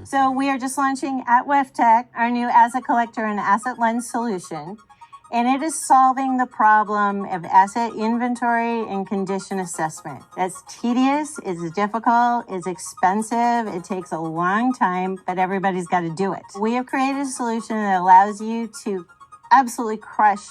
So we are just launching at WEFTEC our new asset collector and asset lens solution. And it is solving the problem of asset inventory and condition assessment. That's tedious, it's difficult, it's expensive, it takes a long time, but everybody's got to do it. We have created a solution that allows you to absolutely crush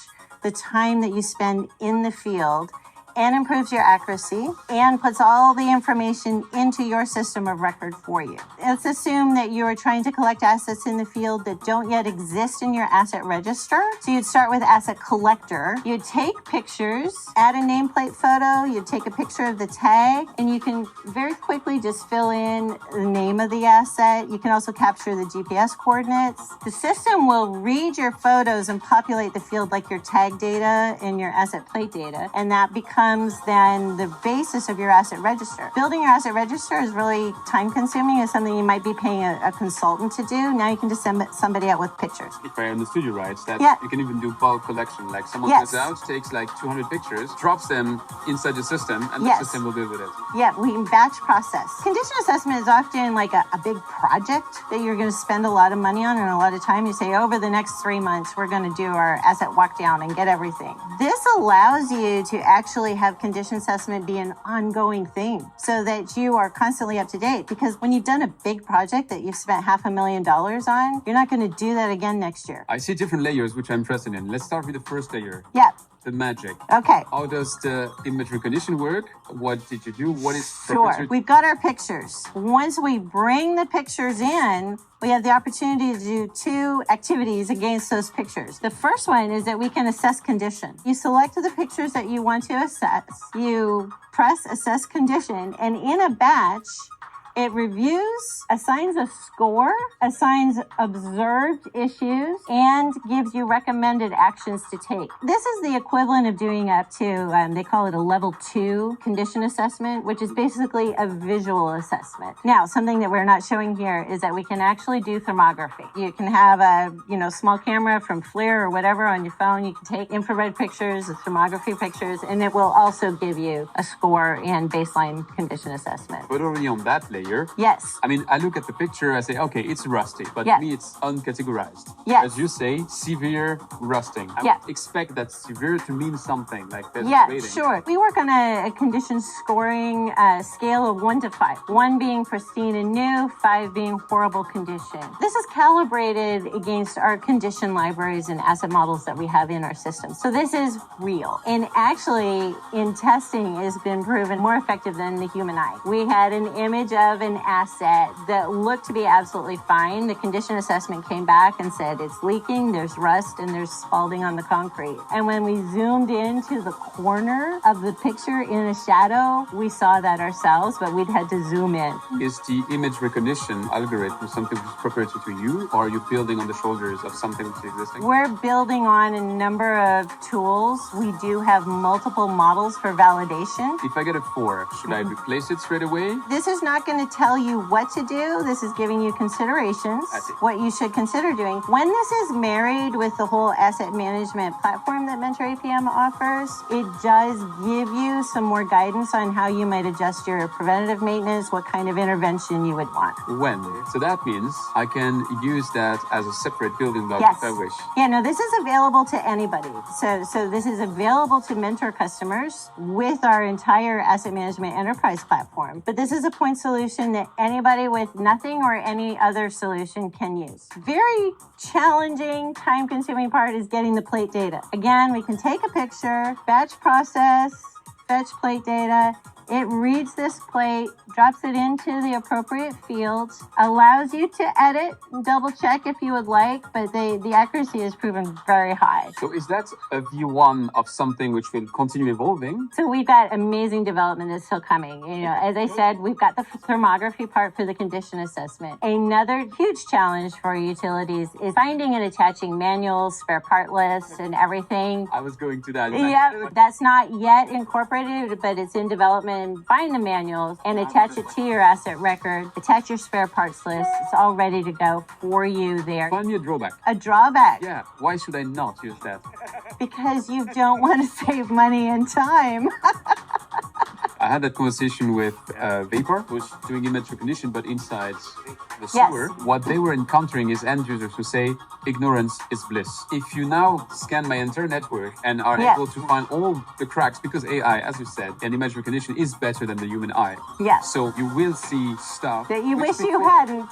the time that you spend in the field and improves your accuracy and puts all the information into your system of record for you. Let's assume that you are trying to collect assets in the field that don't yet exist in your asset register. So you'd start with asset collector. You'd take pictures, add a nameplate photo, you'd take a picture of the tag, and you can very quickly just fill in the name of the asset. You can also capture the GPS coordinates. The system will read your photos and populate the field like your tag data and your asset plate data, and that becomes then the basis of your asset register. Building your asset register is really time consuming. It's something you might be paying a consultant to do. Now you can just send somebody out with pictures. If I understood you right, that you can even do bulk collection. Like someone goes out, takes like 200 pictures, drops them inside the system, and the system will do with it. Yeah, we can batch process. Condition assessment is often like a big project that you're going to spend a lot of money on and a lot of time. You say, over the next 3 months, we're going to do our asset walk down and get everything. This allows you to actually have condition assessment be an ongoing thing so that you are constantly up to date. Because when you've done a big project that you've spent $500,000 on, you're not going to do that again next year. I see different layers, which I'm interested in. Let's start with the first layer. Yeah. The magic. Okay. How does the image recognition work? What did you do? What is the Sure. picture? We've got our pictures. Once we bring the pictures in, we have the opportunity to do two activities against those pictures. The first one is that we can assess condition. You select the pictures that you want to assess. You press assess condition, and in a batch, it reviews, assigns a score, assigns observed issues, and gives you recommended actions to take. This is the equivalent of doing up to, they call it a level 2 condition assessment, which is basically a visual assessment. Now, something that we're not showing here is that we can actually do thermography. You can have a small camera from FLIR or whatever on your phone. You can take infrared pictures, thermography pictures, and it will also give you a score and baseline condition assessment. But already on that layer, yes. I mean, I look at the picture, I say, okay, it's rusty, but to me, it's uncategorized. Yes. As you say, severe rusting. I would expect that severe to mean something like this. Sure. We work on a condition scoring scale of 1 to 5. 1 being pristine and new, 5 being horrible condition. This is calibrated against our condition libraries and asset models that we have in our system. So this is real. And actually, in testing, it has been proven more effective than the human eye. We had an image of an asset that looked to be absolutely fine. The condition assessment came back and said it's leaking, there's rust, and there's spalling on the concrete. And when we zoomed into the corner of the picture in a shadow, we saw that ourselves, but we'd had to zoom in. Is the image recognition algorithm something which is proprietary to you, or are you building on the shoulders of something which is existing? We're building on a number of tools. We do have multiple models for validation. If I get a 4, should I replace it straight away? This is not going to tell you what to do. This is giving you considerations, what you should consider doing. When this is married with the whole asset management platform that Mentor APM offers, it does give you some more guidance on how you might adjust your preventative maintenance, what kind of intervention you would want. When? So that means I can use that as a separate building block if I wish. Yeah, no, this is available to anybody. So this is available to Mentor customers with our entire asset management enterprise platform. But this is a point solution that anybody with nothing or any other solution can use. Very challenging, time-consuming part is getting the plate data. Again, we can take a picture, batch process, fetch plate data. It reads this plate, drops it into the appropriate fields, allows you to edit, double check if you would like, but the accuracy is proven very high. So is that a V1 of something which will continue evolving? So we've got amazing development that's still coming. As I said, we've got the thermography part for the condition assessment. Another huge challenge for utilities is finding and attaching manuals, spare part lists, and everything. I was going to that. Yeah, that's not yet incorporated, but it's in development. Find the manuals and attach it to your asset record, attach your spare parts list. It's all ready to go for you there. Find me a drawback. A drawback? Yeah. Why should I not use that? Because you don't want to save money and time. I had that conversation with Vapor, who's doing image recognition, but inside the sewer, what they were encountering is end users who say, ignorance is bliss. If you now scan my entire network and are able to find all the cracks, because AI, as you said, and image recognition is better than the human eye. Yes. So you will see stuff that you wish you hadn't.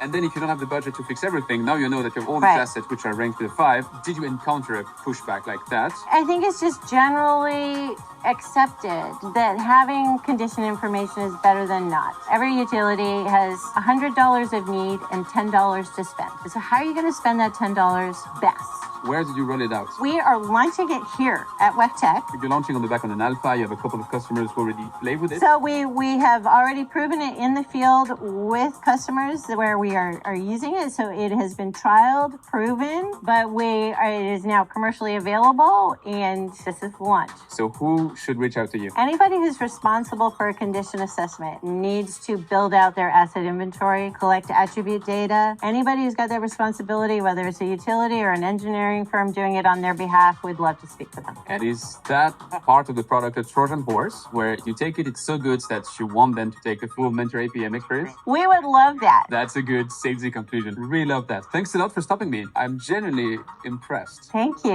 And then if you don't have the budget to fix everything, now you know that you have all these assets which are ranked with a 5. Did you encounter a pushback like that? I think it's just generally accepted that having condition information is better than not. Every utility has $100 of need and $10 to spend. So how are you going to spend that $10 best? Where did you roll it out? We are launching it here at WEFTEC. You're launching on the back on an alpha. You have a couple of customers who already play with it. So we have already proven it in the field with customers where we are using it. So it has been trialed, proven, but it is now commercially available, and this is launch. So who should reach out to you? Anybody who's responsible for a condition assessment needs to build out their asset inventory, collect attribute data. Anybody who's got that responsibility, whether it's a utility or an engineering firm doing it on their behalf, we'd love to speak with them. And is that part of the product at Trojan Horse, where you take it, it's so good that you want them to take a full Mentor APM experience? We would love that. That's a good safety conclusion. Really love that. Thanks a lot for stopping me. I'm genuinely impressed. Thank you.